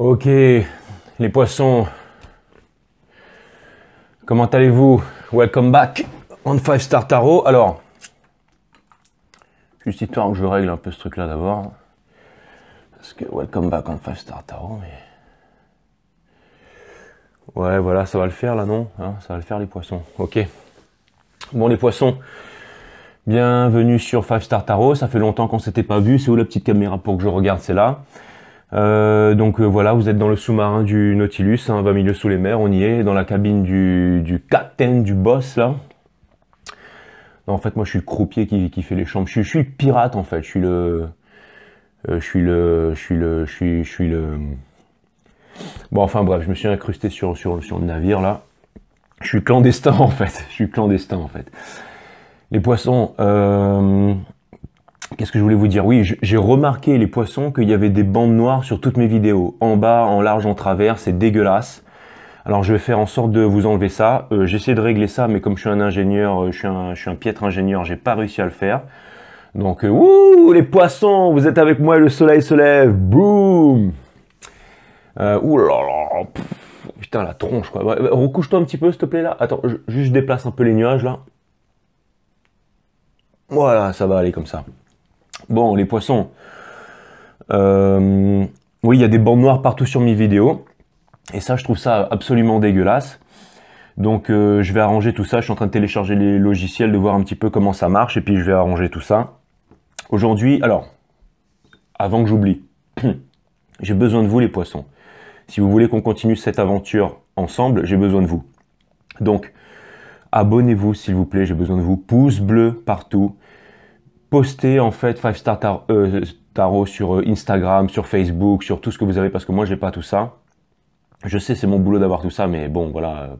Ok, les poissons, comment allez-vous? Welcome back on 5 Star Tarot. Alors, juste histoire que je règle un peu ce truc là d'abord. Parce que welcome back on 5 Star Tarot, mais... Ouais, voilà, ça va le faire là, non hein, ça va le faire les poissons, ok. Bon les poissons, bienvenue sur 5 Star Tarot, ça fait longtemps qu'on s'était pas vu, c'est où la petite caméra pour que je regarde, c'est là. Voilà, vous êtes dans le sous-marin du Nautilus, hein, 20 milieux sous les mers, on y est, dans la cabine du capitaine, du boss là. Non, en fait, moi je suis le croupier qui fait les chambres, je suis le pirate en fait, je suis le... Bon, enfin bref, je me suis incrusté sur le navire là. Je suis clandestin en fait, je suis clandestin en fait. Les poissons, qu'est-ce que je voulais vous dire? Oui, j'ai remarqué les poissons qu'il y avait des bandes noires sur toutes mes vidéos. En bas, en large, en travers, c'est dégueulasse. Alors je vais faire en sorte de vous enlever ça. J'essaie de régler ça, mais comme je suis un ingénieur, je suis un piètre ingénieur, j'ai pas réussi à le faire. Donc, ouh, les poissons, vous êtes avec moi, le soleil se lève, boum. Ouh là là, putain la tronche quoi. Ouais, recouche-toi un petit peu s'il te plaît là. Attends, juste je déplace un peu les nuages là. Voilà, ça va aller comme ça. Bon, les poissons. Oui, il y a des bandes noires partout sur mes vidéos. Et ça, je trouve ça absolument dégueulasse. Donc, je vais arranger tout ça. Je suis en train de télécharger les logiciels, de voir un petit peu comment ça marche. Et puis, je vais arranger tout ça. Aujourd'hui, alors, avant que j'oublie, j'ai besoin de vous, les poissons. Si vous voulez qu'on continue cette aventure ensemble, j'ai besoin de vous. Donc, abonnez-vous, s'il vous plaît. J'ai besoin de vous. Pouce bleu partout. Postez en fait 5 Star Tarot sur Instagram, sur Facebook, sur tout ce que vous avez, parce que moi j'ai pas tout ça. Je sais, c'est mon boulot d'avoir tout ça, mais bon voilà,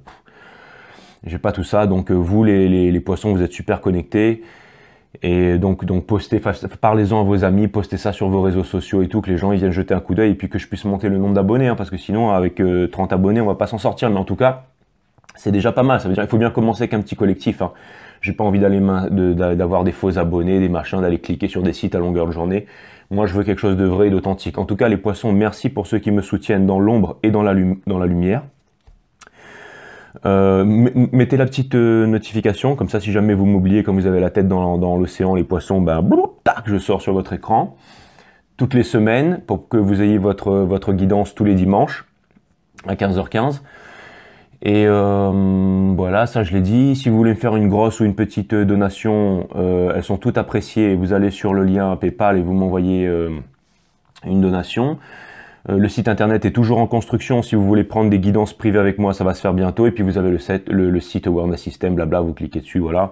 j'ai pas tout ça. Donc vous les poissons, vous êtes super connectés. Et donc postez, parlez-en à vos amis, postez ça sur vos réseaux sociaux et tout, que les gens ils viennent jeter un coup d'œil et puis que je puisse monter le nombre d'abonnés, hein, parce que sinon avec 30 abonnés on va pas s'en sortir. Mais en tout cas, c'est déjà pas mal. Ça veut dire qu'il faut bien commencer avec un petit collectif, hein. J'ai pas envie d'avoir des faux abonnés, des machins, d'aller cliquer sur des sites à longueur de journée. Moi, je veux quelque chose de vrai et d'authentique. En tout cas, les poissons, merci pour ceux qui me soutiennent dans l'ombre et dans la lumière. Mettez la petite notification, comme ça, si jamais vous m'oubliez, quand vous avez la tête dans l'océan, les poissons, ben, tac, je sors sur votre écran. Toutes les semaines, pour que vous ayez votre guidance tous les dimanches, à 15h15. Et voilà, ça je l'ai dit. Si vous voulez me faire une grosse ou une petite donation, elles sont toutes appréciées. Vous allez sur le lien PayPal et vous m'envoyez une donation. Le site internet est toujours en construction. Si vous voulez prendre des guidances privées avec moi, ça va se faire bientôt. Et puis vous avez le site Awareness System, blabla, vous cliquez dessus, voilà.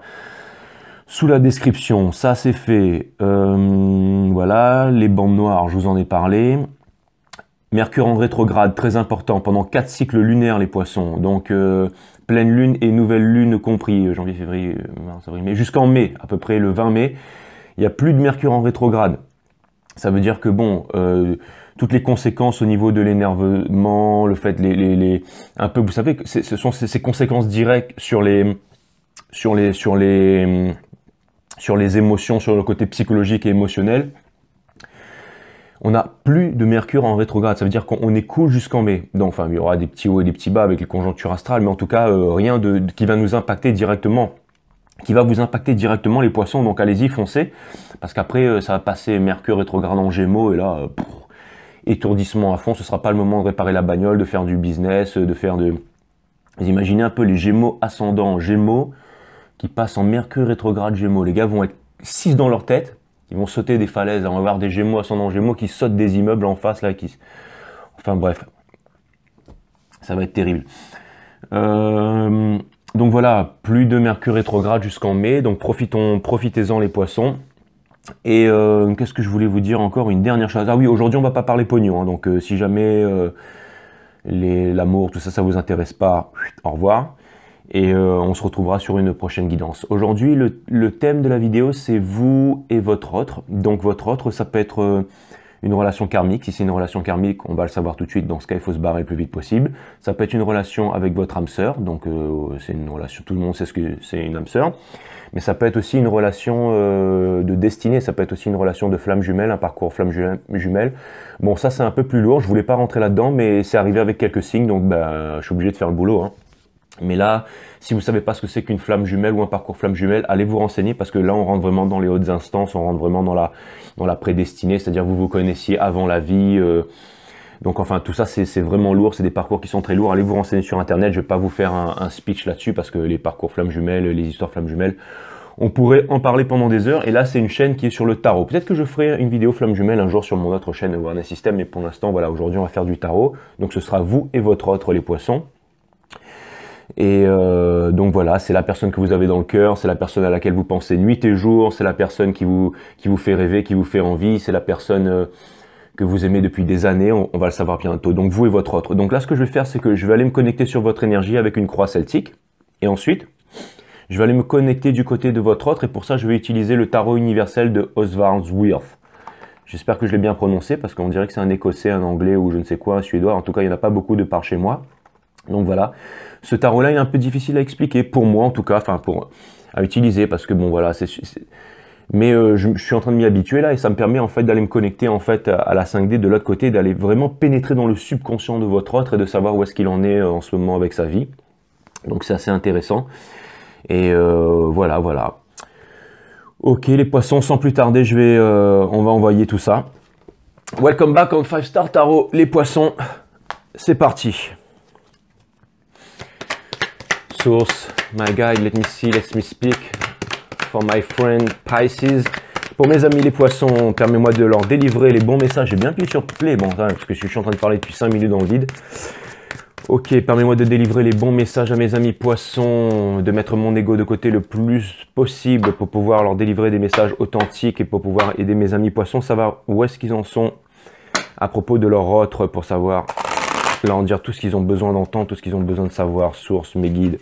Sous la description, ça c'est fait. Voilà, les bandes noires, je vous en ai parlé. Mercure en rétrograde, très important, pendant 4 cycles lunaires les poissons, donc pleine lune et nouvelle lune compris, janvier, février, mars, avril, mai, jusqu'en mai, à peu près le 20 mai, il n'y a plus de Mercure en rétrograde. Ça veut dire que bon, toutes les conséquences au niveau de l'énervement, le fait, un peu, vous savez, que ce sont ces conséquences directes sur les émotions, sur le côté psychologique et émotionnel. On n'a plus de Mercure en rétrograde, ça veut dire qu'on est cool jusqu'en mai. Donc, enfin, il y aura des petits hauts et des petits bas avec les conjonctures astrales, mais en tout cas, rien qui va nous impacter directement, qui va vous impacter directement les poissons. Donc allez-y, foncez, parce qu'après, ça va passer Mercure rétrograde en Gémeaux, et là, étourdissement à fond, ce sera pas le moment de réparer la bagnole, de faire du business, de faire de... Vous imaginez un peu les Gémeaux ascendants Gémeaux, qui passent en Mercure rétrograde Gémeaux. Les gars vont être 6 dans leur tête. Ils vont sauter des falaises, on va voir des Gémeaux ascendant Gémeaux qui sautent des immeubles en face là, enfin bref, ça va être terrible. Donc voilà, plus de Mercure rétrograde jusqu'en mai, donc profitez-en les poissons. Et qu'est-ce que je voulais vous dire encore, une dernière chose. Ah oui, aujourd'hui on va pas parler pognon, hein, donc si jamais l'amour, tout ça, ça vous intéresse pas, au revoir. Et on se retrouvera sur une prochaine guidance. Aujourd'hui, le thème de la vidéo, c'est vous et votre autre. Donc votre autre, ça peut être une relation karmique. Si c'est une relation karmique, on va le savoir tout de suite. Dans ce cas, il faut se barrer le plus vite possible. Ça peut être une relation avec votre âme sœur. Donc, c'est une relation, tout le monde sait ce que c'est une âme sœur. Mais ça peut être aussi une relation de destinée. Ça peut être aussi une relation de flamme jumelle, un parcours flamme jumelle. Bon, ça, c'est un peu plus lourd. Je voulais pas rentrer là-dedans, mais c'est arrivé avec quelques signes. Donc, je suis obligé de faire le boulot, hein. Mais là, si vous ne savez pas ce que c'est qu'une flamme jumelle ou un parcours flamme jumelle, allez vous renseigner parce que là, on rentre vraiment dans les hautes instances, on rentre vraiment dans la prédestinée, c'est-à-dire vous vous connaissiez avant la vie. Donc enfin, tout ça, c'est vraiment lourd, c'est des parcours qui sont très lourds. Allez vous renseigner sur Internet, je ne vais pas vous faire un speech là-dessus parce que les parcours flamme jumelle, les histoires flamme jumelle, on pourrait en parler pendant des heures. Et là, c'est une chaîne qui est sur le tarot. Peut-être que je ferai une vidéo flamme jumelle un jour sur mon autre chaîne Awareness System, mais pour l'instant, voilà, aujourd'hui, on va faire du tarot. Donc ce sera vous et votre autre, les poissons. Et donc voilà, c'est la personne que vous avez dans le cœur, c'est la personne à laquelle vous pensez nuit et jour, c'est la personne qui vous fait rêver, qui vous fait envie, c'est la personne que vous aimez depuis des années, on va le savoir bientôt. Donc vous et votre autre. Donc là, ce que je vais faire, c'est que je vais aller me connecter sur votre énergie avec une croix celtique. Et ensuite, je vais aller me connecter du côté de votre autre. Et pour ça, je vais utiliser le tarot universel de Oswald Wirth. J'espère que je l'ai bien prononcé, parce qu'on dirait que c'est un écossais, un anglais ou je ne sais quoi, un suédois. En tout cas, il n'y en a pas beaucoup de par chez moi. Donc voilà. Ce tarot-là, il est un peu difficile à expliquer, pour moi en tout cas, enfin à utiliser, parce que bon voilà, mais je suis en train de m'y habituer là, et ça me permet en fait d'aller me connecter en fait à la 5D de l'autre côté, d'aller vraiment pénétrer dans le subconscient de votre autre et de savoir où est-ce qu'il en est en ce moment avec sa vie. Donc c'est assez intéressant. Et voilà. Ok les poissons, sans plus tarder, on va envoyer tout ça. Welcome back on 5 Star Tarot, les poissons, c'est parti. Source, my guide, let me speak for my friend Pisces. Pour mes amis les poissons, permets-moi de leur délivrer les bons messages. J'ai bien appuyé sur play, bon, parce que je suis en train de parler depuis 5 minutes dans le vide. Ok, permets-moi de délivrer les bons messages à mes amis poissons, de mettre mon ego de côté le plus possible pour pouvoir leur délivrer des messages authentiques et pour pouvoir aider mes amis poissons, savoir où est-ce qu'ils en sont à propos de leur autre, pour savoir leur dire tout ce qu'ils ont besoin d'entendre, tout ce qu'ils ont besoin de savoir. Source, mes guides.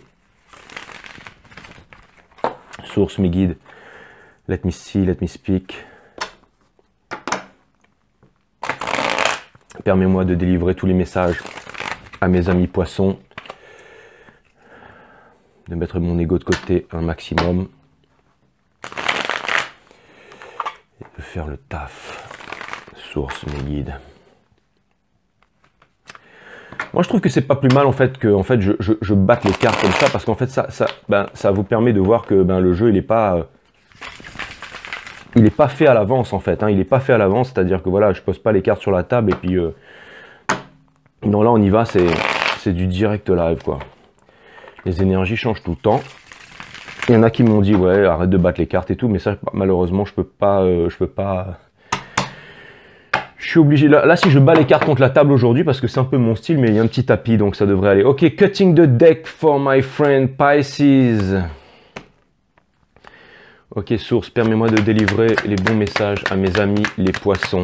Source, mes guides. Let me see, let me speak. Permets-moi de délivrer tous les messages à mes amis poissons. De mettre mon ego de côté un maximum. Et de faire le taf. Source, mes guides. Moi, je trouve que c'est pas plus mal en fait que je batte les cartes comme ça, parce qu'en fait ça vous permet de voir que le jeu il est pas fait à l'avance en fait. Hein, il est pas fait à l'avance, c'est-à-dire que voilà, je pose pas les cartes sur la table et puis non, là on y va, c'est du direct live quoi. Les énergies changent tout le temps. Il y en a qui m'ont dit ouais arrête de battre les cartes et tout, mais ça malheureusement je peux pas. Je suis obligé, là si je bats les cartes contre la table aujourd'hui, parce que c'est un peu mon style, mais il y a un petit tapis, donc ça devrait aller. Ok, cutting the deck for my friend Pisces. Ok, source, permets-moi de délivrer les bons messages à mes amis les poissons.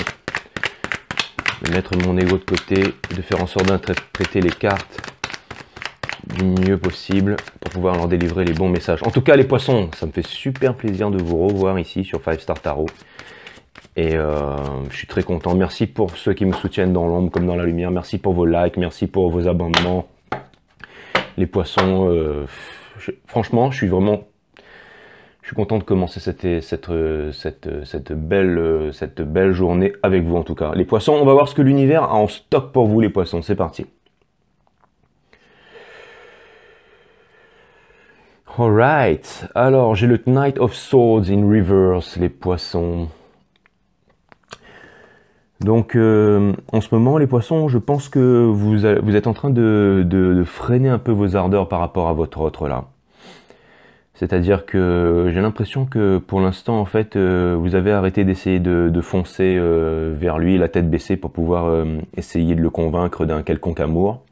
De mettre mon ego de côté, de faire en sorte d'interpréter les cartes du mieux possible pour pouvoir leur délivrer les bons messages. En tout cas, les poissons, ça me fait super plaisir de vous revoir ici sur 5 Star Tarot. Et je suis très content. Merci pour ceux qui me soutiennent dans l'ombre comme dans la lumière. Merci pour vos likes, merci pour vos abonnements. Les poissons, franchement, je suis content de commencer cette belle journée avec vous en tout cas. Les poissons, on va voir ce que l'univers a en stock pour vous les poissons. C'est parti. Alright. Alors, j'ai le Knight of Swords in reverse, les poissons. Donc, en ce moment, les poissons, je pense que vous êtes en train de freiner un peu vos ardeurs par rapport à votre autre là. C'est-à-dire que j'ai l'impression que pour l'instant, en fait, vous avez arrêté d'essayer de foncer vers lui, la tête baissée, pour pouvoir essayer de le convaincre d'un quelconque amour.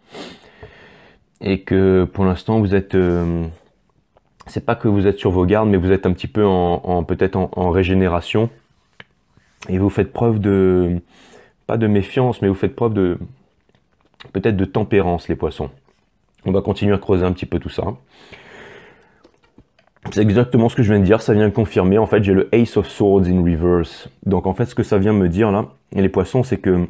Et que pour l'instant, vous êtes... c'est pas que vous êtes sur vos gardes, mais vous êtes un petit peu peut-être en régénération. Et vous faites preuve de, pas de méfiance, mais vous faites preuve de, peut-être de tempérance, les poissons. On va continuer à creuser un petit peu tout ça. C'est exactement ce que je viens de dire, ça vient confirmer. En fait, j'ai le Ace of Swords in reverse. Donc en fait, ce que ça vient me dire là, et les poissons, c'est que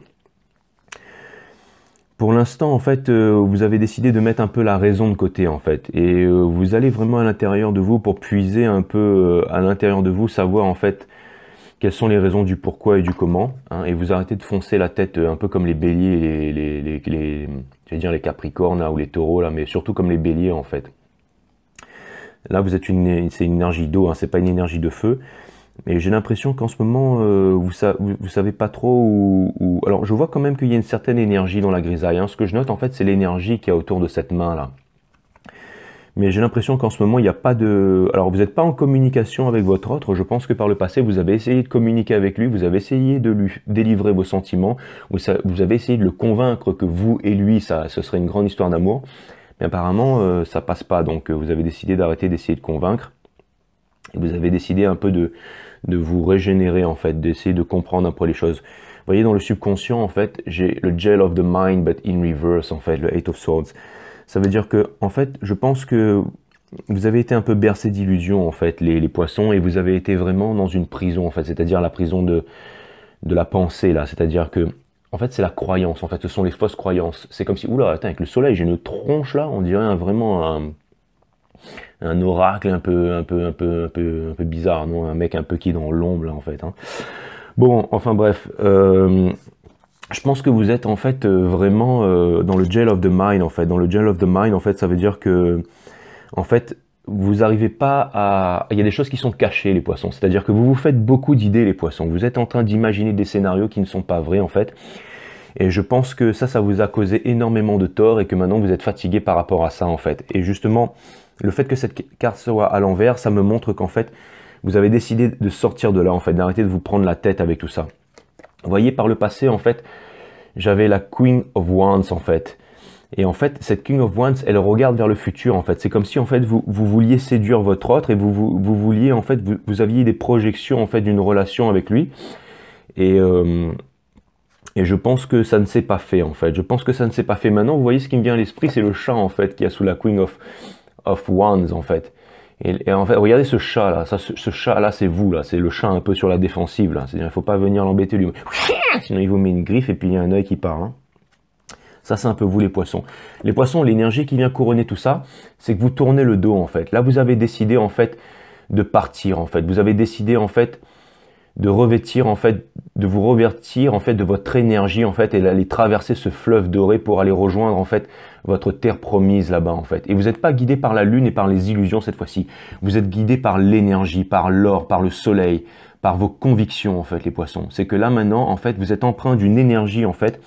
pour l'instant, en fait, vous avez décidé de mettre un peu la raison de côté, en fait. Et vous allez vraiment à l'intérieur de vous pour puiser un peu à l'intérieur de vous, savoir en fait quelles sont les raisons du pourquoi et du comment. Hein, et vous arrêtez de foncer la tête un peu comme les béliers, j'allais dire les capricornes là, ou les taureaux, là, mais surtout comme les béliers, en fait. Là, vous êtes c'est une énergie d'eau, hein, c'est pas une énergie de feu. Mais j'ai l'impression qu'en ce moment, vous savez pas trop où... Alors, je vois quand même qu'il y a une certaine énergie dans la grisaille. Hein. Ce que je note, en fait, c'est l'énergie qu'il y a autour de cette main-là. Mais j'ai l'impression qu'en ce moment, il n'y a pas de... Alors, vous n'êtes pas en communication avec votre autre. Je pense que par le passé, vous avez essayé de communiquer avec lui. Vous avez essayé de lui délivrer vos sentiments. Vous avez essayé de le convaincre que vous et lui, ce serait une grande histoire d'amour. Mais apparemment, ça passe pas. Donc, vous avez décidé d'arrêter d'essayer de convaincre. Et vous avez décidé un peu de vous régénérer, en fait, d'essayer de comprendre un peu les choses. Vous voyez, dans le subconscient, en fait, j'ai le Gel of the Mind, but in reverse, en fait, le Eight of Swords. Ça veut dire que, en fait, je pense que vous avez été un peu bercé d'illusions, en fait, les poissons, et vous avez été vraiment dans une prison, en fait, c'est-à-dire la prison de la pensée, là. C'est-à-dire que, en fait, c'est la croyance, en fait, ce sont les fausses croyances. C'est comme si, oula, attends, avec le soleil, j'ai une tronche, là, on dirait vraiment un oracle un peu bizarre, non? Un mec un peu qui est dans l'ombre, là, en fait. Hein. Bon, enfin bref, je pense que vous êtes en fait vraiment dans le Gel of the Mind, en fait. Dans le Gel of the Mind, en fait, ça veut dire que, en fait, vous n'arrivez pas à... Il y a des choses qui sont cachées, les poissons. C'est-à-dire que vous vous faites beaucoup d'idées, les poissons. Vous êtes en train d'imaginer des scénarios qui ne sont pas vrais, en fait. Et je pense que ça vous a causé énormément de tort et que maintenant vous êtes fatigué par rapport à ça, en fait. Et justement, le fait que cette carte soit à l'envers, ça me montre qu'en fait, vous avez décidé de sortir de là, en fait, d'arrêter de vous prendre la tête avec tout ça. Vous voyez, par le passé, en fait, j'avais la Queen of Wands, en fait. Et en fait, cette Queen of Wands, elle regarde vers le futur, en fait. C'est comme si, en fait, vous vouliez séduire votre autre et vous vouliez, en fait, vous aviez des projections, en fait, d'une relation avec lui. Et je pense que ça ne s'est pas fait, en fait. Je pense que ça ne s'est pas fait. Maintenant, vous voyez, ce qui me vient à l'esprit, c'est le chat, en fait, qui a sous la Queen of Wands, en fait. Et en fait, regardez ce chat là, ce chat là, c'est vous là, c'est le chat un peu sur la défensive là. C'est-à-dire, il faut pas venir l'embêter lui, sinon il vous met une griffe et puis il y a un œil qui part. Hein. Ça, c'est un peu vous les poissons. Les poissons, l'énergie qui vient couronner tout ça, c'est que vous tournez le dos en fait. Là, vous avez décidé en fait de partir en fait. Vous avez décidé en fait de revêtir en fait, de vous revertir en fait de votre énergie en fait et d'aller traverser ce fleuve doré pour aller rejoindre en fait votre terre promise là-bas en fait. Et vous n'êtes pas guidé par la lune et par les illusions cette fois-ci. Vous êtes guidé par l'énergie, par l'or, par le soleil, par vos convictions en fait les poissons. C'est que là maintenant en fait vous êtes empreint d'une énergie en fait.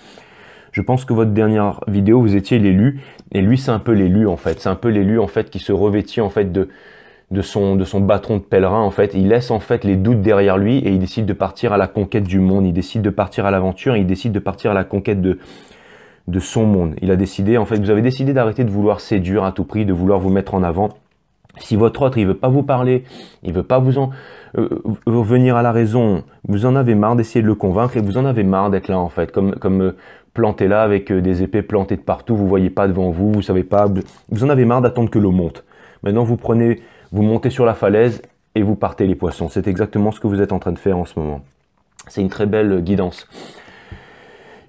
Je pense que votre dernière vidéo vous étiez l'élu et lui c'est un peu l'élu en fait. C'est un peu l'élu en fait qui se revêtit en fait de son bâton de pèlerin en fait, il laisse en fait les doutes derrière lui et il décide de partir à la conquête du monde, il décide de partir à l'aventure, il décide de partir à la conquête de son monde. Il a décidé, en fait, vous avez décidé d'arrêter de vouloir séduire à tout prix, de vouloir vous mettre en avant. Si votre autre, il veut pas vous parler, il veut pas vous venir à la raison, vous en avez marre d'essayer de le convaincre et vous en avez marre d'être là en fait, comme planté là avec des épées plantées de partout, vous voyez pas devant vous, vous savez pas, vous en avez marre d'attendre que l'eau monte. Maintenant vous montez sur la falaise et vous partez les poissons. C'est exactement ce que vous êtes en train de faire en ce moment. C'est une très belle guidance.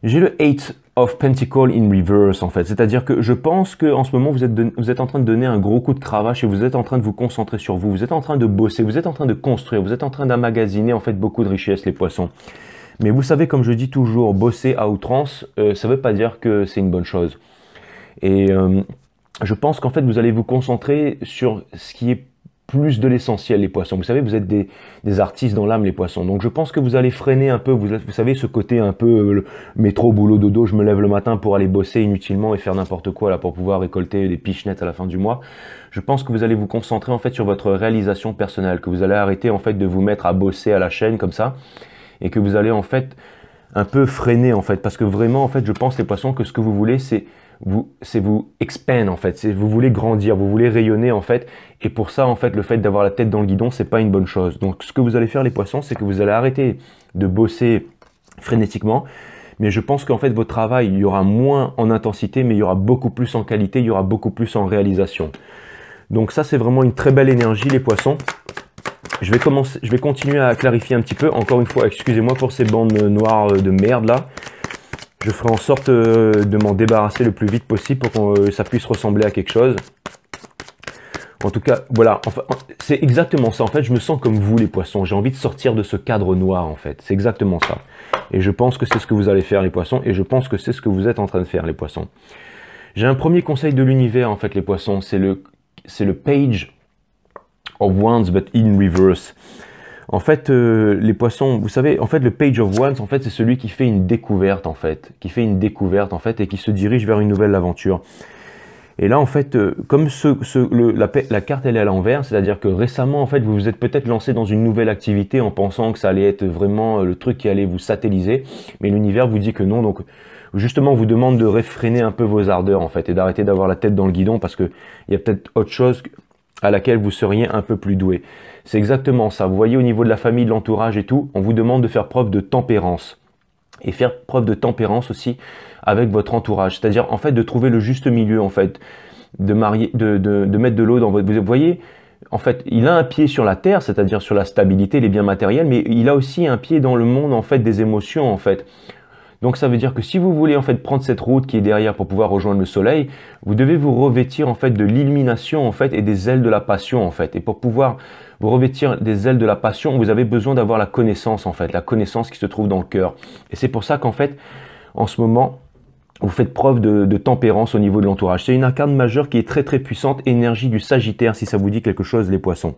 J'ai le Eight of Pentacles in reverse en fait. C'est-à-dire que je pense qu'en ce moment vous êtes en train de donner un gros coup de cravache et vous êtes en train de vous concentrer sur vous. Vous êtes en train de bosser, vous êtes en train de construire, vous êtes en train d'emmagasiner en fait beaucoup de richesses les poissons. Mais vous savez, comme je dis toujours, bosser à outrance, ça ne veut pas dire que c'est une bonne chose. Et je pense qu'en fait vous allez vous concentrer sur ce qui est plus de l'essentiel, les poissons. Vous savez, vous êtes des artistes dans l'âme, les poissons. Donc je pense que vous allez freiner un peu, vous savez, ce côté un peu le métro, boulot, dodo, je me lève le matin pour aller bosser inutilement et faire n'importe quoi là pour pouvoir récolter des pichenettes à la fin du mois. Je pense que vous allez vous concentrer en fait sur votre réalisation personnelle, que vous allez arrêter en fait de vous mettre à bosser à la chaîne comme ça et que vous allez en fait un peu freiner en fait, parce que vraiment en fait je pense les poissons que ce que vous voulez c'est vous expand en fait, vous voulez grandir, vous voulez rayonner en fait, et pour ça en fait le fait d'avoir la tête dans le guidon c'est pas une bonne chose. Donc ce que vous allez faire les poissons, c'est que vous allez arrêter de bosser frénétiquement, mais je pense qu'en fait votre travail il y aura moins en intensité mais il y aura beaucoup plus en qualité, il y aura beaucoup plus en réalisation. Donc ça, c'est vraiment une très belle énergie, les poissons. Je vais continuer à clarifier un petit peu. Encore une fois, excusez-moi pour ces bandes noires de merde là. Je ferai en sorte de m'en débarrasser le plus vite possible pour que ça puisse ressembler à quelque chose. En tout cas, voilà, enfin, c'est exactement ça. En fait, je me sens comme vous, les poissons. J'ai envie de sortir de ce cadre noir, en fait. C'est exactement ça. Et je pense que c'est ce que vous allez faire, les poissons. Et je pense que c'est ce que vous êtes en train de faire, les poissons. J'ai un premier conseil de l'univers, en fait, les poissons. C'est le Page of Wands, but in reverse. En fait, les poissons, vous savez, en fait, le Page of Wands, en fait, c'est celui qui fait une découverte, en fait. Qui fait une découverte, en fait, et qui se dirige vers une nouvelle aventure. Et là, en fait, comme la carte, elle est à l'envers, c'est-à-dire que récemment, en fait, vous vous êtes peut-être lancé dans une nouvelle activité en pensant que ça allait être vraiment le truc qui allait vous satelliser, mais l'univers vous dit que non, donc justement, vous demande de réfréner un peu vos ardeurs, en fait, et d'arrêter d'avoir la tête dans le guidon, parce qu'il y a peut-être autre chose à laquelle vous seriez un peu plus doué. C'est exactement ça. Vous voyez, au niveau de la famille, de l'entourage et tout, on vous demande de faire preuve de tempérance. Et faire preuve de tempérance aussi avec votre entourage. C'est-à-dire, en fait, de trouver le juste milieu, en fait. De mettre de l'eau dans votre... Vous voyez, en fait, il a un pied sur la terre, c'est-à-dire sur la stabilité, les biens matériels, mais il a aussi un pied dans le monde, en fait, des émotions, en fait. Donc ça veut dire que si vous voulez en fait prendre cette route qui est derrière pour pouvoir rejoindre le soleil, vous devez vous revêtir en fait de l'illumination en fait et des ailes de la passion en fait. Et pour pouvoir vous revêtir des ailes de la passion, vous avez besoin d'avoir la connaissance en fait, la connaissance qui se trouve dans le cœur. Et c'est pour ça qu'en fait, en ce moment, vous faites preuve de tempérance au niveau de l'entourage. C'est une arcane majeure qui est très très puissante, énergie du Sagittaire si ça vous dit quelque chose les poissons.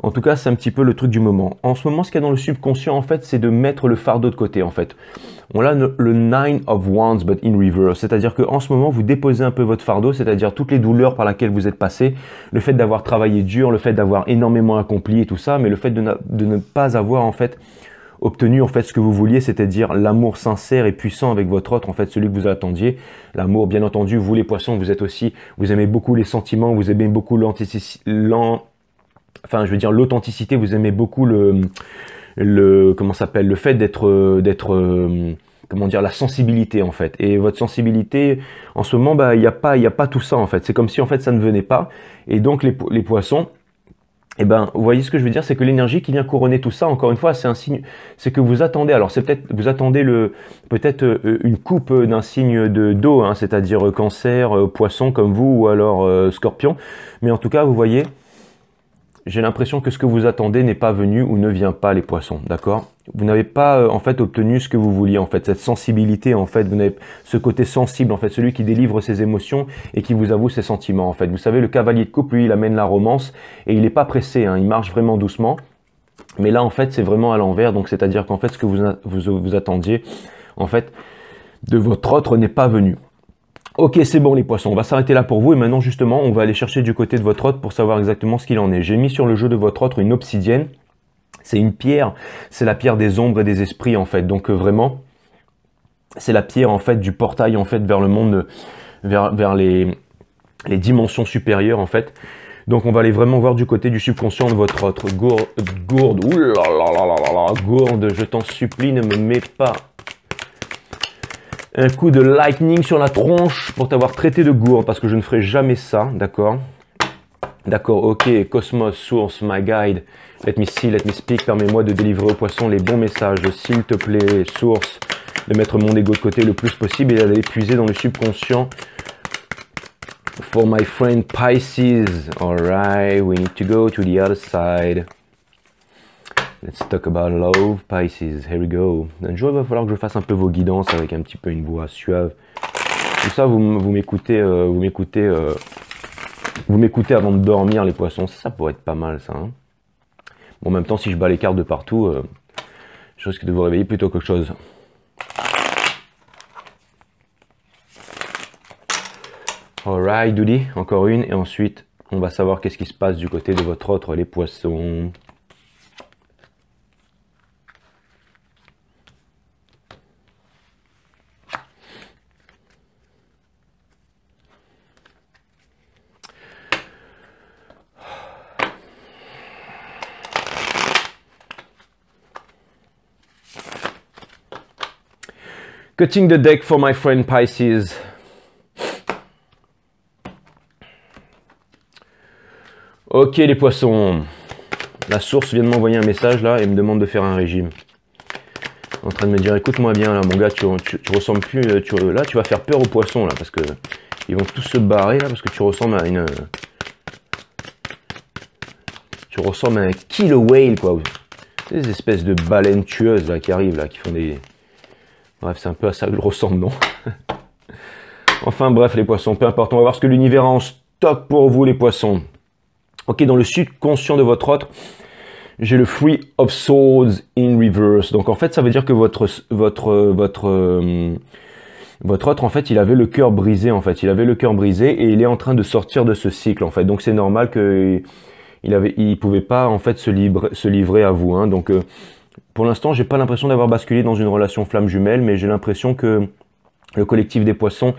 En tout cas, c'est un petit peu le truc du moment. En ce moment, ce qu'il y a dans le subconscient, en fait, c'est de mettre le fardeau de côté, en fait. On a le Nine of Wands, but in reverse. C'est-à-dire qu'en ce moment, vous déposez un peu votre fardeau, c'est-à-dire toutes les douleurs par lesquelles vous êtes passé, le fait d'avoir travaillé dur, le fait d'avoir énormément accompli et tout ça, mais le fait de ne pas avoir, en fait, obtenu, en fait, ce que vous vouliez, c'est-à-dire l'amour sincère et puissant avec votre autre, en fait, celui que vous attendiez. L'amour, bien entendu, vous, les poissons, vous aimez beaucoup les sentiments, vous aimez beaucoup l'authenticité, vous aimez beaucoup le fait comment dire, la sensibilité en fait. Et votre sensibilité, en ce moment, il n'y a pas tout ça en fait. C'est comme si en fait ça ne venait pas. Et donc les poissons, eh ben, vous voyez ce que je veux dire, c'est que l'énergie qui vient couronner tout ça, encore une fois, c'est un signe, c'est que vous attendez. Alors c'est peut-être, vous attendez peut-être une coupe d'un signe d'eau, hein, c'est-à-dire cancer, poisson comme vous, ou alors scorpion. Mais en tout cas, vous voyez. J'ai l'impression que ce que vous attendez n'est pas venu ou ne vient pas, les poissons, d'accord? Vous n'avez pas en fait obtenu ce que vous vouliez, en fait, cette sensibilité, en fait, vous n'avez ce côté sensible, en fait, celui qui délivre ses émotions et qui vous avoue ses sentiments, en fait. Vous savez, le cavalier de coupe, lui, il amène la romance et il n'est pas pressé, hein, il marche vraiment doucement. Mais là, en fait, c'est vraiment à l'envers, donc c'est-à-dire qu'en fait, ce que vous attendiez, en fait, de votre autre n'est pas venu. Ok, c'est bon les poissons, on va s'arrêter là pour vous et maintenant justement on va aller chercher du côté de votre autre pour savoir exactement ce qu'il en est. J'ai mis sur le jeu de votre autre une obsidienne, c'est une pierre, c'est la pierre des ombres et des esprits en fait. Donc vraiment, c'est la pierre en fait du portail en fait vers le monde, vers les dimensions supérieures en fait. Donc on va aller vraiment voir du côté du subconscient de votre autre. Gourde, oulalalala, gourde, je t'en supplie, ne me mets pas un coup de lightning sur la tronche pour t'avoir traité de gourde, parce que je ne ferai jamais ça, d'accord? D'accord, ok, Cosmos, Source, my guide, let me see, let me speak, permets-moi de délivrer aux poissons les bons messages, s'il te plaît, Source, de mettre mon ego de côté le plus possible et d'aller puiser dans le subconscient. For my friend Pisces, alright, we need to go to the other side. Let's talk about love, Pisces. Here we go. Un jour, il va falloir que je fasse un peu vos guidances avec un petit peu une voix suave. Tout ça, vous m'écoutez avant de dormir, les poissons. Ça pourrait être pas mal, ça. Hein. Bon, en même temps, si je bats les cartes de partout, je risque de vous réveiller plutôt qu'autre chose. Alright, Doody. Encore une. Et ensuite, on va savoir qu'est-ce qui se passe du côté de votre autre, les poissons. Cutting the deck for my friend Pisces. Ok les poissons. La source vient de m'envoyer un message là et me demande de faire un régime. En train de me dire, écoute-moi bien là mon gars, tu ressembles plus, là tu vas faire peur aux poissons là, parce que ils vont tous se barrer là, parce que tu ressembles à une... Tu ressembles à un killer whale quoi. Ces espèces de baleines tueuses là qui arrivent là, qui font des... Bref, c'est un peu à ça que je ressemble, non? Enfin bref les poissons, peu importe, on va voir ce que l'univers a en stock pour vous les poissons. Ok, dans le subconscient de votre autre, j'ai le Three of Swords in reverse. Donc en fait, ça veut dire que votre autre, en fait, il avait le cœur brisé, en fait. Il avait le cœur brisé et il est en train de sortir de ce cycle, en fait. Donc c'est normal qu'il pouvait pas, en fait, se livrer à vous. Hein. Donc pour l'instant, j'ai pas l'impression d'avoir basculé dans une relation flamme jumelle, mais j'ai l'impression que le collectif des poissons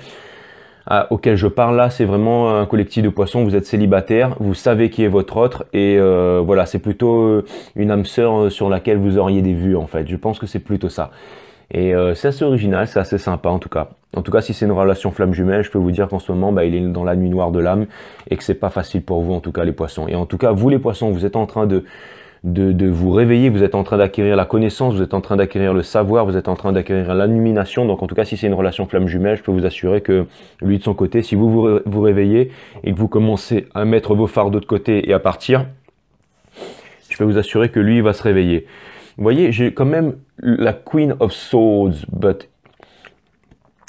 auquel je parle là, c'est vraiment un collectif de poissons, vous êtes célibataire, vous savez qui est votre autre et voilà, c'est plutôt une âme sœur sur laquelle vous auriez des vues en fait, je pense que c'est plutôt ça. Et c'est assez original, c'est assez sympa en tout cas. En tout cas, si c'est une relation flamme jumelle, je peux vous dire qu'en ce moment, il est dans la nuit noire de l'âme et que c'est pas facile pour vous en tout cas les poissons. Et en tout cas, vous les poissons, vous êtes en train de vous réveiller, vous êtes en train d'acquérir la connaissance, vous êtes en train d'acquérir le savoir, vous êtes en train d'acquérir l'illumination. Donc en tout cas, si c'est une relation flamme jumelle, je peux vous assurer que lui de son côté, si vous réveillez et que vous commencez à mettre vos fardeaux de côté et à partir, je peux vous assurer que lui va se réveiller. Vous voyez, j'ai quand même la Queen of Swords, but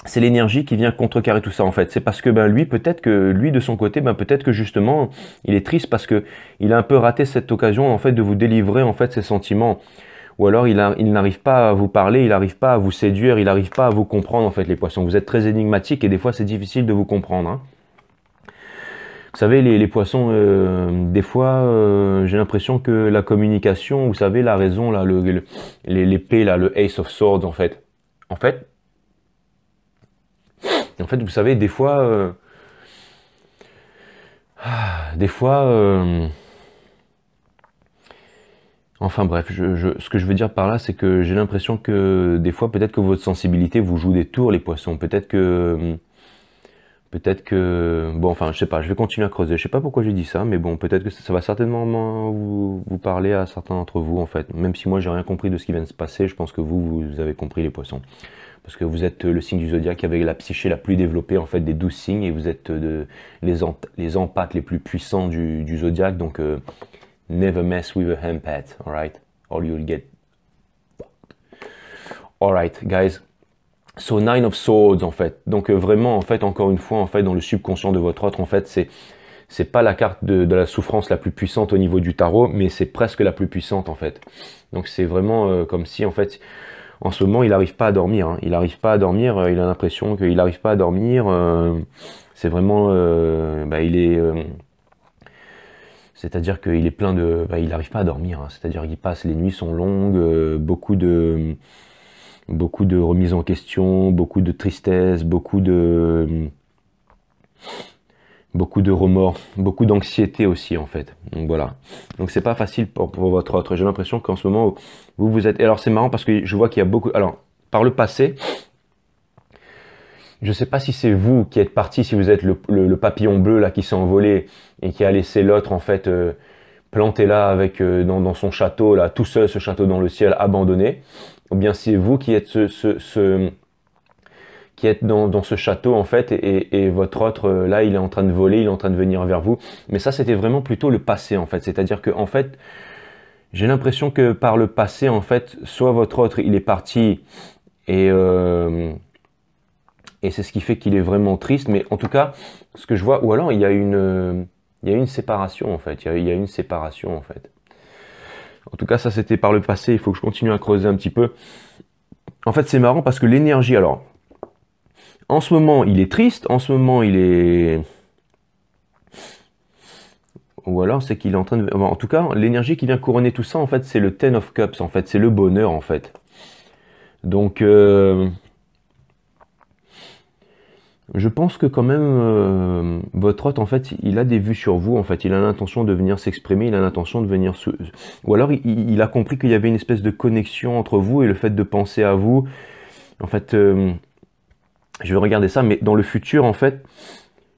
c'est l'énergie qui vient contrecarrer tout ça en fait. C'est parce que lui, peut-être que lui de son côté, peut-être que justement, il est triste parce que il a un peu raté cette occasion en fait de vous délivrer en fait ses sentiments. Ou alors il n'arrive pas à vous parler, il n'arrive pas à vous séduire, il n'arrive pas à vous comprendre en fait les poissons. Vous êtes très énigmatiques et des fois c'est difficile de vous comprendre. Hein. Vous savez, les poissons, des fois, j'ai l'impression que la communication, vous savez, la raison, là, l'épée, là, le Ace of Swords, en fait, vous savez, des fois, enfin bref, ce que je veux dire par là, c'est que j'ai l'impression que des fois, peut-être que votre sensibilité vous joue des tours, les poissons. Peut-être que, bon, enfin, je sais pas, je vais continuer à creuser. Je sais pas pourquoi j'ai dit ça, mais bon, peut-être que ça va certainement vous parler à certains d'entre vous, en fait. Même si moi, j'ai rien compris de ce qui vient de se passer, je pense que vous avez compris les poissons. Parce que vous êtes le signe du zodiaque avec la psyché la plus développée en fait des 12 signes et vous êtes les empathes les plus puissants du zodiaque. Donc never mess with a empath, alright? Or you'll get alright, guys. So 9 of Swords en fait. Donc vraiment en fait encore une fois en fait dans le subconscient de votre autre en fait c'est pas la carte de la souffrance la plus puissante au niveau du tarot, mais c'est presque la plus puissante en fait. Donc c'est vraiment comme si en fait en ce moment, il n'arrive pas à dormir. Hein. Il n'arrive pas à dormir. Il a l'impression qu'il n'arrive pas à dormir. C'est vraiment, il est, c'est-à-dire qu'il est plein de, il n'arrive pas à dormir. Hein. C'est-à-dire qu'il passe, les nuits sont longues, beaucoup de remises en question, beaucoup de tristesse, beaucoup de remords, beaucoup d'anxiété aussi en fait. Donc voilà. Donc c'est pas facile pour votre autre. J'ai l'impression qu'en ce moment vous êtes. Et alors c'est marrant parce que je vois qu'il y a beaucoup. Alors par le passé, je sais pas si c'est vous qui êtes parti, si vous êtes le papillon bleu là qui s'est envolé et qui a laissé l'autre en fait planté là avec dans son château là tout seul, ce château dans le ciel abandonné. Ou bien c'est vous qui êtes qui êtes dans ce château en fait et votre autre là il est en train de voler, il est en train de venir vers vous, mais ça c'était vraiment plutôt le passé en fait, c'est-à-dire que en fait j'ai l'impression que par le passé en fait soit votre autre il est parti et c'est ce qui fait qu'il est vraiment triste, mais en tout cas ce que je vois, ou alors il y a une séparation en fait, il y a une séparation en fait. En tout cas ça c'était par le passé, il faut que je continue à creuser un petit peu. En fait c'est marrant parce que l'énergie, alors en ce moment, il est triste. En ce moment, il est... Ou alors, c'est qu'il est en train de... En tout cas, l'énergie qui vient couronner tout ça, en fait, c'est le Ten of Cups, en fait. C'est le bonheur, en fait. Donc, je pense que quand même, votre hôte, en fait, il a des vues sur vous, en fait. Il a l'intention de venir s'exprimer, il a l'intention de venir... Ou alors, il a compris qu'il y avait une espèce de connexion entre vous et le fait de penser à vous. En fait... je vais regarder ça, mais dans le futur, en fait,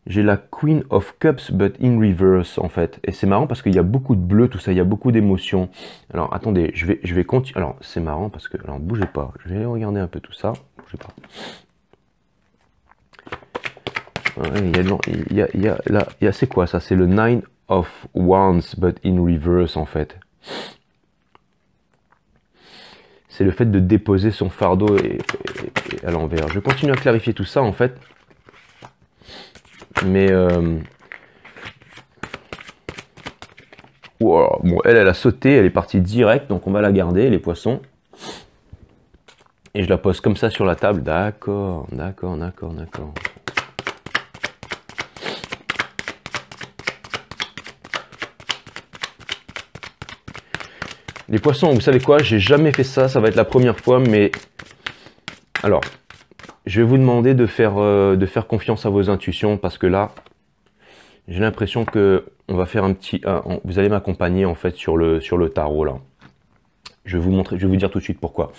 j'ai la Queen of Cups, but in reverse, en fait. Et c'est marrant parce qu'il y a beaucoup de bleu, tout ça, il y a beaucoup d'émotions. Alors, attendez, je vais continuer. Alors, c'est marrant parce que, alors, bougez pas. Je vais regarder un peu tout ça. Bougez pas. C'est quoi ça? C'est le Nine of Wands, but in reverse, en fait. C'est le fait de déposer son fardeau et à l'envers. Je vais continuer à clarifier tout ça, en fait. Mais wow, bon, elle a sauté, elle est partie direct, donc on va la garder, les poissons. Et je la pose comme ça sur la table. D'accord, d'accord, d'accord, d'accord. Les poissons, vous savez quoi? J'ai jamais fait ça, ça va être la première fois, mais alors, je vais vous demander de faire confiance à vos intuitions parce que là, j'ai l'impression que on va faire un petit, vous allez m'accompagner en fait sur le tarot là. Je vais vous montrer, je vais vous dire tout de suite pourquoi.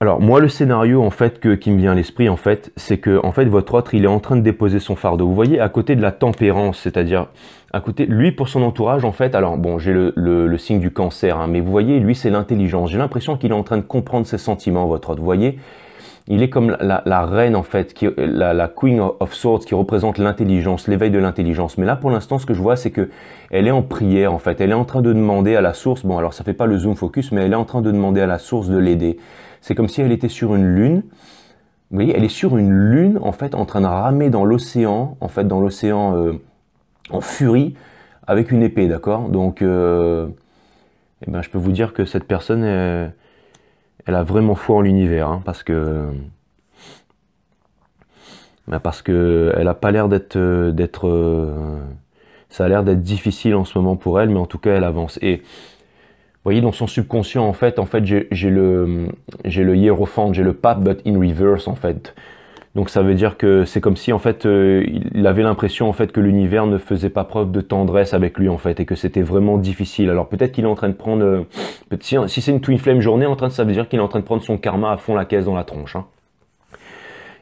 Alors moi le scénario en fait qui me vient à l'esprit en fait, c'est que en fait votre autre il est en train de déposer son fardeau. Vous voyez à côté de la tempérance, c'est-à-dire à côté lui pour son entourage en fait. Alors bon j'ai le signe du cancer, hein, mais vous voyez lui c'est l'intelligence. J'ai l'impression qu'il est en train de comprendre ses sentiments votre autre. Vous voyez, il est comme la reine en fait, la Queen of Swords qui représente l'intelligence, l'éveil de l'intelligence. Mais là pour l'instant ce que je vois c'est que elle est en prière en fait. Elle est en train de demander à la source. Bon alors ça fait pas le zoom focus, mais elle est en train de demander à la source de l'aider. C'est comme si elle était sur une lune. Vous voyez, elle est sur une lune, en fait, en train de ramer dans l'océan, en fait, dans l'océan en furie, avec une épée, d'accord? Donc, eh ben, je peux vous dire que cette personne, elle a vraiment foi en l'univers, hein, parce que elle a pas l'air ça a l'air d'être difficile en ce moment pour elle, mais en tout cas, elle avance. Et vous voyez, dans son subconscient, en fait j'ai le hiérophante, j'ai le pape, but in reverse, en fait. Donc ça veut dire que c'est comme si, en fait, il avait l'impression, en fait, que l'univers ne faisait pas preuve de tendresse avec lui, en fait, et que c'était vraiment difficile. Alors peut-être qu'il est en train de prendre, si c'est une Twin Flame journée, ça veut dire qu'il est en train de prendre son karma à fond la caisse dans la tronche, hein.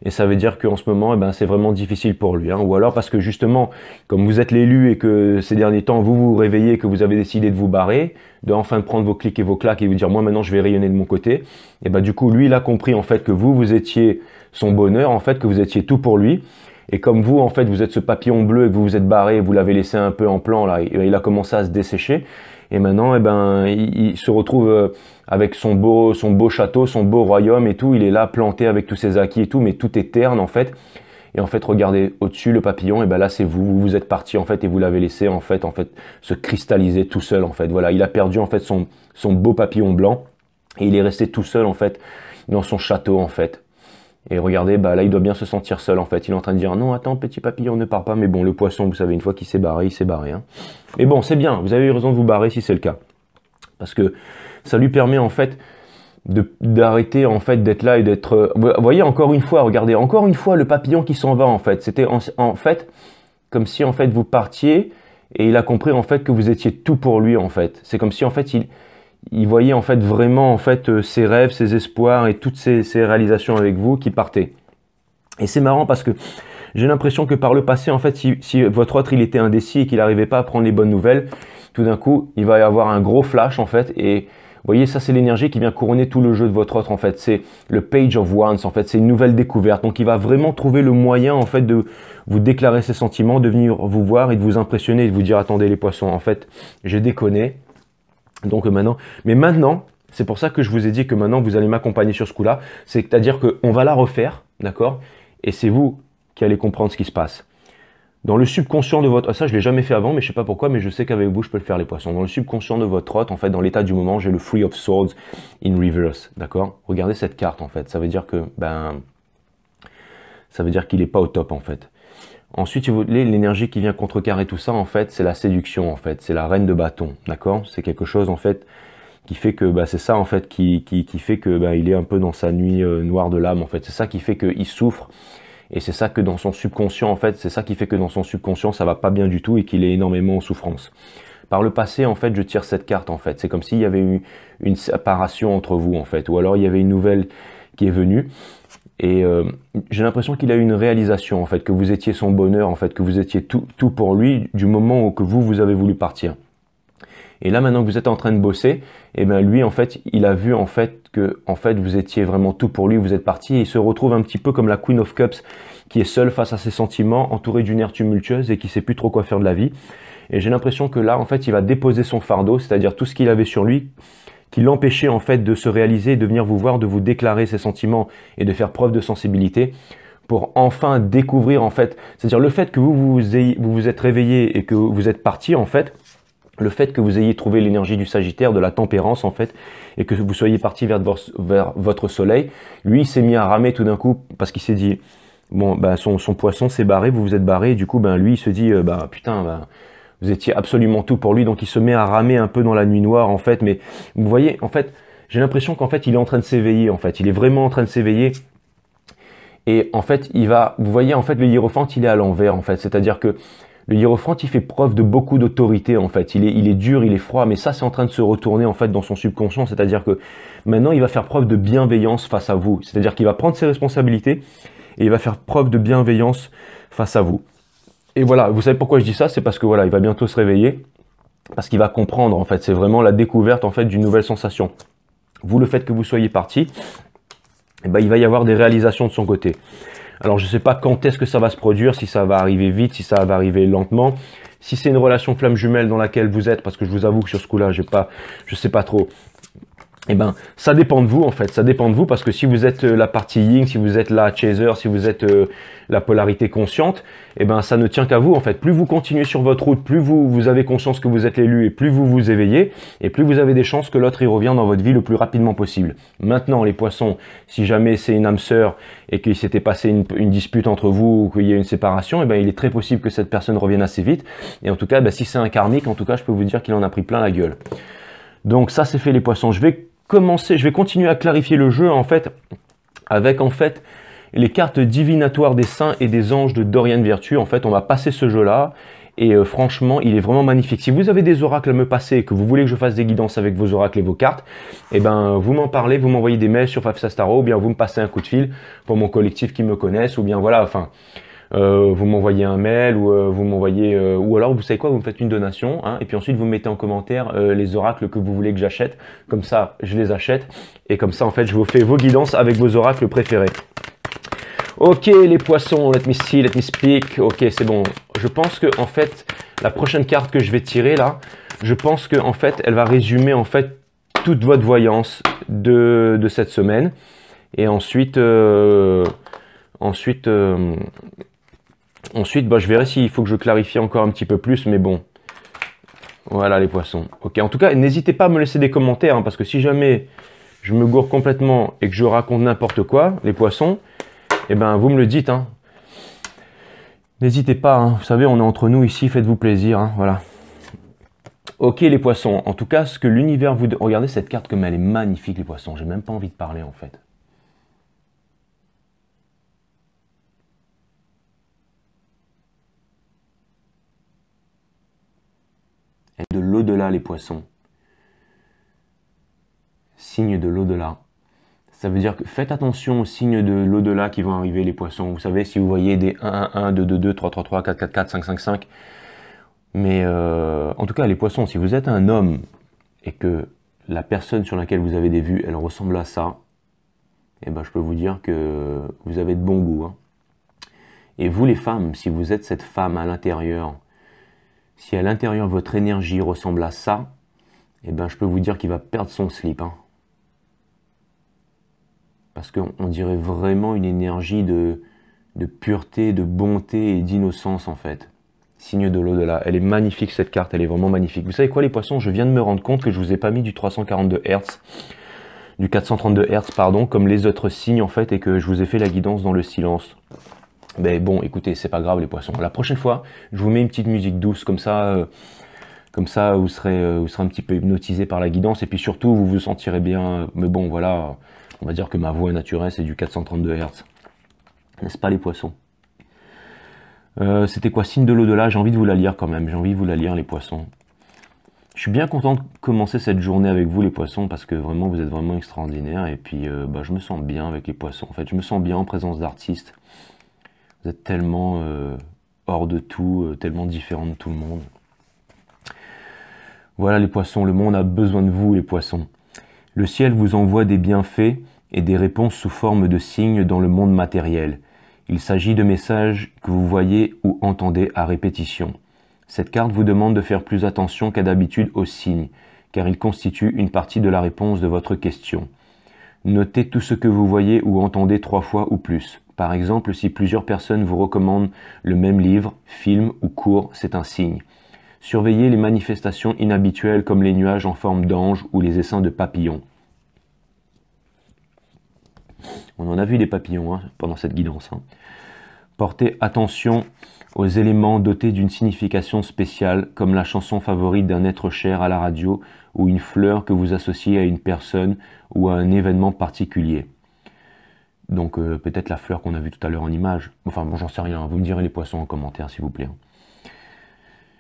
Et ça veut dire qu'en ce moment, eh ben, c'est vraiment difficile pour lui, hein. Ou alors parce que justement, comme vous êtes l'élu et que ces derniers temps, vous vous réveillez et que vous avez décidé de vous barrer, de enfin prendre vos clics et vos claques et vous dire, moi maintenant je vais rayonner de mon côté, et ben du coup, lui, il a compris en fait que vous étiez son bonheur, en fait, que vous étiez tout pour lui. Et comme vous, en fait, vous êtes ce papillon bleu et que vous vous êtes barré, vous l'avez laissé un peu en plan, là, il a commencé à se dessécher. Et maintenant, eh ben, il se retrouve avec son beau château, son beau royaume et tout. Il est là planté avec tous ses acquis et tout, mais tout est terne en fait. Et en fait, regardez au-dessus le papillon, et ben là c'est vous êtes parti en fait et vous l'avez laissé en fait se cristalliser tout seul en fait. Voilà, il a perdu en fait son beau papillon blanc et il est resté tout seul en fait dans son château en fait. Et regardez, bah là il doit bien se sentir seul en fait. Il est en train de dire non attends petit papillon ne pars pas. Mais bon le poisson vous savez une fois qu'il s'est barré, il s'est barré, hein. Mais bon c'est bien, vous avez eu raison de vous barrer si c'est le cas. Parce que ça lui permet en fait d'arrêter en fait d'être là et d'être... Vous voyez encore une fois, regardez, encore une fois le papillon qui s'en va en fait. C'était en fait comme si en fait vous partiez et il a compris en fait que vous étiez tout pour lui en fait. C'est comme si en fait il voyait en fait vraiment en fait ses rêves, ses espoirs et toutes ses réalisations avec vous qui partaient. Et c'est marrant parce que j'ai l'impression que par le passé en fait si votre autre il était indécis et qu'il n'arrivait pas à prendre les bonnes nouvelles, tout d'un coup il va y avoir un gros flash en fait. Et vous voyez ça c'est l'énergie qui vient couronner tout le jeu de votre autre en fait. C'est le Page of Wands en fait, c'est une nouvelle découverte. Donc il va vraiment trouver le moyen en fait de vous déclarer ses sentiments, de venir vous voir et de vous impressionner et de vous dire attendez les poissons en fait j'ai déconné. Donc maintenant, c'est pour ça que je vous ai dit que maintenant vous allez m'accompagner sur ce coup-là, c'est-à-dire qu'on va la refaire, d'accord? Et c'est vous qui allez comprendre ce qui se passe. Dans le subconscient de votre... ça, je ne l'ai jamais fait avant, mais je ne sais pas pourquoi, mais je sais qu'avec vous, je peux le faire, les poissons. Dans le subconscient de votre hôte, en fait, dans l'état du moment, j'ai le Three of Swords in reverse, d'accord? Regardez cette carte, en fait. Ça veut dire que, ça veut dire qu'il n'est pas au top, en fait. Ensuite, si vous voulez, l'énergie qui vient contrecarrer tout ça, en fait, c'est la séduction, en fait. C'est la reine de bâton, d'accord? C'est quelque chose, en fait, qui fait que, c'est ça, en fait, qui fait que, il est un peu dans sa nuit noire de l'âme, en fait. C'est ça qui fait qu'il souffre. Et c'est ça que dans son subconscient, en fait, c'est ça qui fait que dans son subconscient, ça va pas bien du tout et qu'il est énormément en souffrance. Par le passé, en fait, je tire cette carte, en fait. C'est comme s'il y avait eu une séparation entre vous, en fait. Ou alors, il y avait une nouvelle qui est venue. Et j'ai l'impression qu'il a eu une réalisation, en fait, que vous étiez son bonheur, en fait, que vous étiez tout pour lui du moment où que vous avez voulu partir. Et là, maintenant que vous êtes en train de bosser, et bien lui, en fait, il a vu en fait que en fait, vous étiez vraiment tout pour lui, vous êtes parti, et il se retrouve un petit peu comme la Queen of Cups, qui est seule face à ses sentiments, entourée d'une air tumultueuse et qui sait plus trop quoi faire de la vie. Et j'ai l'impression que là, en fait, il va déposer son fardeau, c'est-à-dire tout ce qu'il avait sur lui, qui l'empêchait en fait de se réaliser, de venir vous voir, de vous déclarer ses sentiments et de faire preuve de sensibilité, pour enfin découvrir en fait, c'est-à-dire le fait que vous êtes réveillé et que vous êtes parti en fait, le fait que vous ayez trouvé l'énergie du Sagittaire, de la tempérance en fait, et que vous soyez parti vers votre soleil, lui il s'est mis à ramer tout d'un coup parce qu'il s'est dit, bon, ben, son poisson s'est barré, vous vous êtes barré, et du coup ben, lui il se dit, putain, ben, vous étiez absolument tout pour lui, donc il se met à ramer un peu dans la nuit noire en fait, mais vous voyez, en fait, j'ai l'impression qu'en fait il est en train de s'éveiller en fait, il est vraiment en train de s'éveiller. Et en fait, vous voyez, en fait, le hiérophante, il est à l'envers, en fait. C'est-à-dire que le hiérophante, il fait preuve de beaucoup d'autorité, en fait. Il est dur, il est froid, mais ça, c'est en train de se retourner, en fait, dans son subconscient. C'est-à-dire que maintenant, il va faire preuve de bienveillance face à vous. C'est-à-dire qu'il va prendre ses responsabilités et il va faire preuve de bienveillance face à vous. Et voilà, vous savez pourquoi je dis ça? C'est parce que voilà, il va bientôt se réveiller, parce qu'il va comprendre, en fait. C'est vraiment la découverte, en fait, d'une nouvelle sensation. Vous, le fait que vous soyez parti, eh ben, il va y avoir des réalisations de son côté. Alors je ne sais pas quand est-ce que ça va se produire, si ça va arriver vite, si ça va arriver lentement. Si c'est une relation flamme jumelle dans laquelle vous êtes, parce que je vous avoue que sur ce coup-là, je sais pas trop. Eh ben, ça dépend de vous en fait, ça dépend de vous parce que si vous êtes la partie yin, si vous êtes la chaser, si vous êtes la polarité consciente, eh ben ça ne tient qu'à vous en fait. Plus vous continuez sur votre route, plus vous avez conscience que vous êtes l'élu et plus vous vous éveillez et plus vous avez des chances que l'autre y revient dans votre vie le plus rapidement possible. Maintenant les poissons, si jamais c'est une âme sœur et qu'il s'était passé une dispute entre vous ou qu'il y a une séparation, eh ben il est très possible que cette personne revienne assez vite. Et en tout cas, ben, si c'est un karmique, en tout cas je peux vous dire qu'il en a pris plein la gueule. Donc ça c'est fait les poissons. Je vais continuer à clarifier le jeu en fait avec en fait les cartes divinatoires des saints et des anges de Dorian Virtue. En fait, on va passer ce jeu-là et franchement, il est vraiment magnifique. Si vous avez des oracles à me passer et que vous voulez que je fasse des guidances avec vos oracles et vos cartes, eh ben vous m'en parlez, vous m'envoyez des mails sur Fafsastaro ou bien vous me passez un coup de fil pour mon collectif qui me connaissent ou bien voilà, enfin vous m'envoyez un mail ou vous m'envoyez ou alors vous savez quoi, vous me faites une donation hein, et puis ensuite vous mettez en commentaire les oracles que vous voulez que j'achète, comme ça je les achète et comme ça en fait je vous fais vos guidances avec vos oracles préférés. Ok les poissons, let me see, let me speak. Ok c'est bon, je pense que en fait la prochaine carte que je vais tirer là, je pense que en fait elle va résumer en fait toute votre voyance de cette semaine et ensuite bah, je verrai s'il faut que je clarifie encore un petit peu plus, mais bon. Voilà les poissons. Ok, en tout cas, n'hésitez pas à me laisser des commentaires, hein, parce que si jamais je me gourre complètement et que je raconte n'importe quoi, les poissons, eh ben vous me le dites. Hein. N'hésitez pas, hein. Vous savez, on est entre nous ici, faites-vous plaisir. Hein, voilà. Ok les poissons, en tout cas, ce que l'univers vous... Regardez cette carte comme elle est magnifique les poissons, j'ai même pas envie de parler en fait. De l'au-delà les poissons. Signe de l'au-delà. Ça veut dire que faites attention aux signes de l'au-delà qui vont arriver les poissons. Vous savez, si vous voyez des 1, 1, 1, 2, 2, 2, 3, 3, 3, 4, 4, 4, 5, 5, 5. Mais en tout cas, les poissons, si vous êtes un homme et que la personne sur laquelle vous avez des vues, elle ressemble à ça, eh ben, je peux vous dire que vous avez de bon goût. Hein. Et vous les femmes, si vous êtes cette femme à l'intérieur, si à l'intérieur votre énergie ressemble à ça, eh ben, je peux vous dire qu'il va perdre son slip. Hein. Parce qu'on dirait vraiment une énergie de pureté, de bonté et d'innocence en fait. Signe de l'au-delà. Elle est magnifique cette carte, elle est vraiment magnifique. Vous savez quoi les poissons, je viens de me rendre compte que je vous ai pas mis du 342 Hz, du 432 Hz pardon, comme les autres signes en fait, et que je vous ai fait la guidance dans le silence. Mais bon, écoutez, c'est pas grave les poissons. La prochaine fois, je vous mets une petite musique douce, comme ça vous serez un petit peu hypnotisé par la guidance, et puis surtout, vous vous sentirez bien. Mais bon, voilà, on va dire que ma voix naturelle, c'est du 432 Hz. N'est-ce pas les poissons? C'était quoi, signe de l'au-delà? J'ai envie de vous la lire quand même, j'ai envie de vous la lire les poissons. Je suis bien content de commencer cette journée avec vous les poissons parce que vraiment vous êtes vraiment extraordinaires et puis bah, je me sens bien avec les poissons. En fait, je me sens bien en présence d'artistes. Vous êtes tellement hors de tout, tellement différents de tout le monde. Voilà les poissons, le monde a besoin de vous les poissons. Le ciel vous envoie des bienfaits et des réponses sous forme de signes dans le monde matériel. Il s'agit de messages que vous voyez ou entendez à répétition. Cette carte vous demande de faire plus attention qu'à d'habitude aux signes, car ils constituent une partie de la réponse de votre question. Notez tout ce que vous voyez ou entendez 3 fois ou plus. Par exemple, si plusieurs personnes vous recommandent le même livre, film ou cours, c'est un signe. Surveillez les manifestations inhabituelles comme les nuages en forme d'ange ou les essaims de papillons. On en a vu des papillons pendant cette guidance. Portez attention aux éléments dotés d'une signification spéciale, comme la chanson favorite d'un être cher à la radio ou une fleur que vous associez à une personne ou à un événement particulier. Donc peut-être la fleur qu'on a vue tout à l'heure en image. Enfin bon, j'en sais rien, vous me direz les poissons en commentaire s'il vous plaît.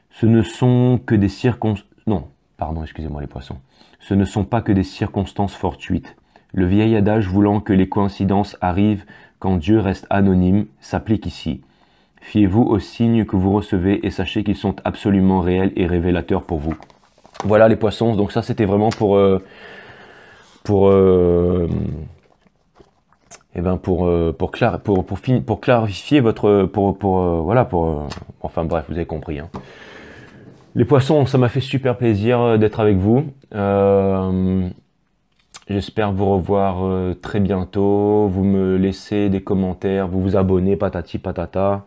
Ce ne sont que des circonstances... Non, pardon, excusez-moi les poissons. Ce ne sont pas que des circonstances fortuites. Le vieil adage voulant que les coïncidences arrivent quand Dieu reste anonyme s'applique ici. Fiez-vous aux signes que vous recevez et sachez qu'ils sont absolument réels et révélateurs pour vous. Voilà les poissons, donc ça c'était vraiment pour clarifier votre... enfin bref, vous avez compris. Les poissons, ça m'a fait super plaisir d'être avec vous. J'espère vous revoir très bientôt. Vous me laissez des commentaires, vous vous abonnez, patati patata.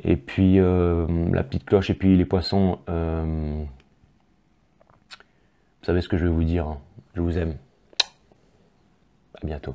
Et puis la petite cloche et puis les poissons. Vous savez ce que je vais vous dire. Je vous aime. À bientôt.